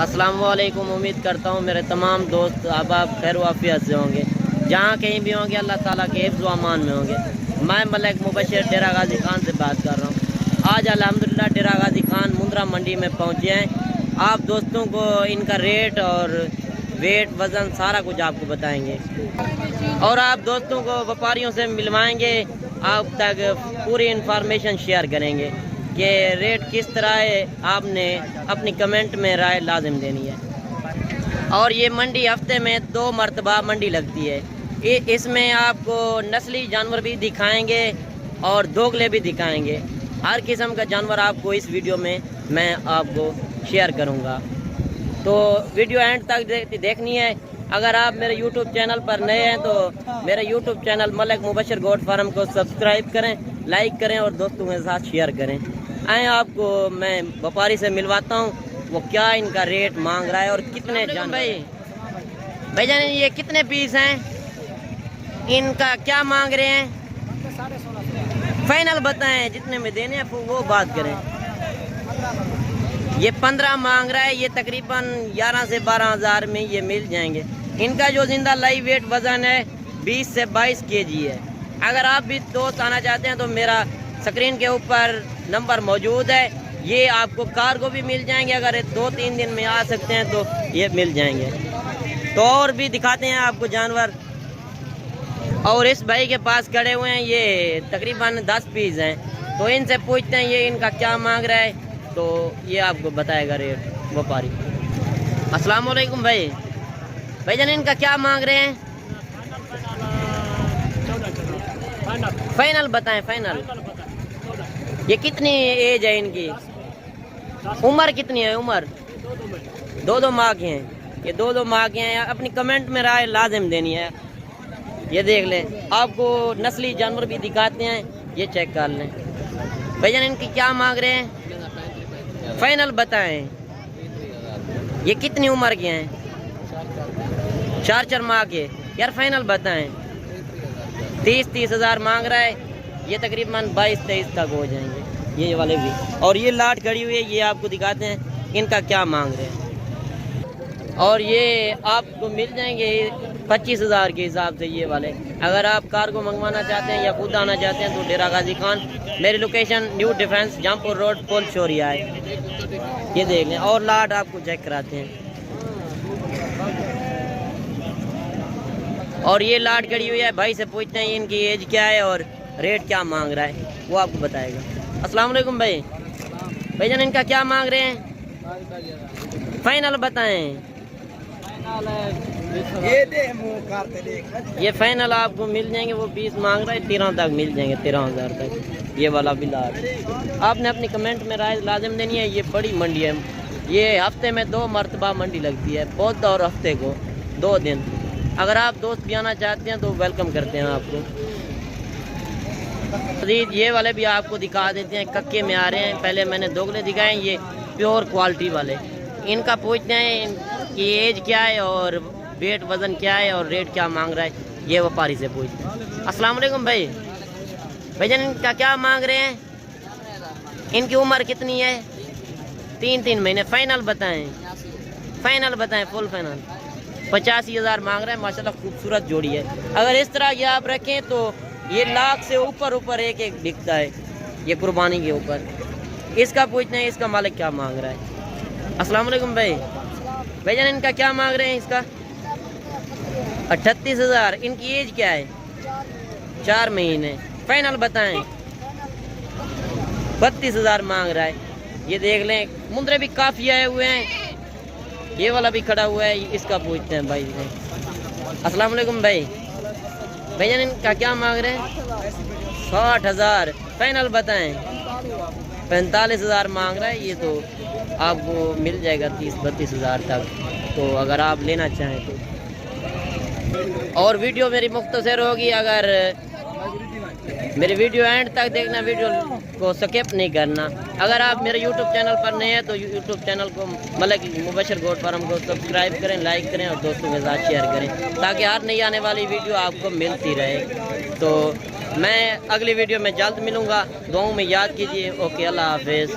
अस्सलाम वालेकुम। उम्मीद करता हूँ मेरे तमाम दोस्त अहबाब खैर वाफियत से होंगे, जहाँ कहीं भी होंगे अल्लाह ताला के हिफ्ज़ व अमान में होंगे। मैं मलिक मुबशर डेरा गाजी खान से बात कर रहा हूँ। आज अल्हम्दुलिल्लाह डेरा गाजी खान मुंद्रा मंडी में पहुँचे हैं। आप दोस्तों को इनका रेट और वेट वज़न सारा कुछ आपको बताएंगे और आप दोस्तों को व्यापारियों से मिलवाएंगे, आप तक पूरी इंफॉर्मेशन शेयर करेंगे कि रेट किस तरह है। आपने अपनी कमेंट में राय लाजिम देनी है। और ये मंडी हफ्ते में 2 मरतबा मंडी लगती है। इसमें आपको नस्ली जानवर भी दिखाएंगे और दोगले भी दिखाएंगे। हर किस्म का जानवर आपको इस वीडियो में मैं आपको शेयर करूंगा, तो वीडियो एंड तक देखनी है। अगर आप मेरे YouTube चैनल पर नए हैं तो मेरे YouTube channel Malik Mubashar goat farm को सब्सक्राइब करें, लाइक करें और दोस्तों के साथ शेयर करें। आए आपको मैं व्यापारी से मिलवाता हूँ, वो क्या इनका रेट मांग रहा है और कितने जानवर। भाईजान ये कितने पीस हैं, इनका क्या मांग रहे हैं? फाइनल बताएं, जितने में देने हैं वो बात करें। ये 15 मांग रहा है, ये तकरीबन 11 से 12 हज़ार में ये मिल जाएंगे। इनका जो जिंदा लाइव वेट वजन है 20 से 22 केजी है। अगर आप भी दोस्त आना चाहते हैं तो मेरा स्क्रीन के ऊपर नंबर मौजूद है। ये आपको कार्गो भी मिल जाएंगे, अगर 2-3 दिन में आ सकते हैं तो ये मिल जाएंगे। तो और भी दिखाते हैं आपको जानवर। और इस भाई के पास खड़े हुए हैं, ये तकरीबन 10 पीस हैं, तो इनसे पूछते हैं ये इनका क्या मांग रहा है, तो ये आपको बताएगा रेट व्यापारी। अस्सलाम वालेकुम भाईजान इनका क्या मांग रहे हैं? फाइनल बताएं, फाइनल। ये कितनी एज है इनकी, उम्र कितनी है? उम्र 2-2 माह के हैं, ये 2-2 माह के हैं। अपनी कमेंट में राय लाजिम देनी है। ये देख लें, आपको नस्ली जानवर भी दिखाते हैं, ये चेक कर लें। भाईजान इनकी क्या मांग रहे हैं? फाइनल बताएं। ये कितनी उम्र के हैं? 4-4 माह के। यार फाइनल बताएं। 30-30 हज़ार मांग रहा है, ये तकरीबन 22-23 तक हो जाएंगे ये वाले भी। और ये लाट खड़ी हुई है, ये आपको दिखाते हैं इनका क्या मांग रहे हैं। और ये आपको मिल जाएंगे 25 हज़ार के हिसाब से ये वाले। अगर आप कार्गो मंगवाना चाहते हैं या खुद आना चाहते हैं तो डेरा गाजी खान, मेरी location new defence Jampur road पुल शोरिया है। ये देख लें और लाट आपको चेक कराते हैं। और ये लाट खड़ी हुई है, भाई से पूछते हैं इनकी एज क्या है और रेट क्या मांग रहा है, वो आपको बताएगा। अस्सलाम वालेकुम भाईजान इनका क्या मांग रहे हैं? फाइनल बताएं। ये फाइनल आपको मिल जाएंगे, वो 20 मांग रहा है, 13 तक मिल जाएंगे, 13 हज़ार तक ये वाला भी लाट। आपने अपनी कमेंट में राय लाजिम देनी है। ये बड़ी मंडी है, ये हफ्ते में 2 मरतबा मंडी लगती है, बुध और हफ्ते को 2 दिन। अगर आप दोस्त भी आना चाहते हैं तो वेलकम करते हैं आपको। ये वाले भी आपको दिखा देते हैं, कक्के में आ रहे हैं। पहले मैंने दोगले दिखाए, ये प्योर क्वालिटी वाले। इनका पूछते हैं कि एज क्या है और वेट वज़न क्या है और रेट क्या मांग रहा है, ये व्यापारी से पूछते हैं। अस्सलाम वालेकुम भाईजान इनका क्या मांग रहे हैं? इनकी उम्र कितनी है? 3-3 महीने। फाइनल बताएं, फाइनल बताएं, फुल फाइनल। 85 हज़ार मांग रहे हैं। माशाल्लाह खूबसूरत जोड़ी है। अगर इस तरह ये आप रखें तो ये लाख से ऊपर एक बिकता है, ये कुर्बानी के ऊपर। इसका पूछते हैं इसका मालिक क्या मांग रहा है। अस्सलाम वालेकुम भाईजान इनका क्या मांग रहे हैं? इसका 38 हज़ार। इनकी एज क्या है? 4 महीने। फाइनल बताएं। 32 हज़ार मांग रहा है। ये देख लें, मुंद्रे भी काफ़ी आए हुए हैं, ये वाला भी खड़ा हुआ है, इसका पूछते हैं भाई से। अस्सलाम वालेकुम भाईजान इनका क्या मांग रहे हैं? 60 हज़ार। फाइनल बताएं। 45 हज़ार मांग रहा है, ये तो आपको मिल जाएगा 30-32 हज़ार तक, तो अगर आप लेना चाहें तो। और वीडियो मेरी मुख्तसर होगी, अगर मेरी वीडियो एंड तक देखना, वीडियो को स्किप नहीं करना। अगर आप मेरे YouTube चैनल पर नए हैं तो YouTube चैनल को मलिक मुबशर गोट फार्म को सब्सक्राइब करें, लाइक करें और दोस्तों के साथ शेयर करें, ताकि हर नई आने वाली वीडियो आपको मिलती रहे। तो मैं अगली वीडियो में जल्द मिलूँगा, दुआओं में याद कीजिए। ओके, अल्लाह हाफिज़।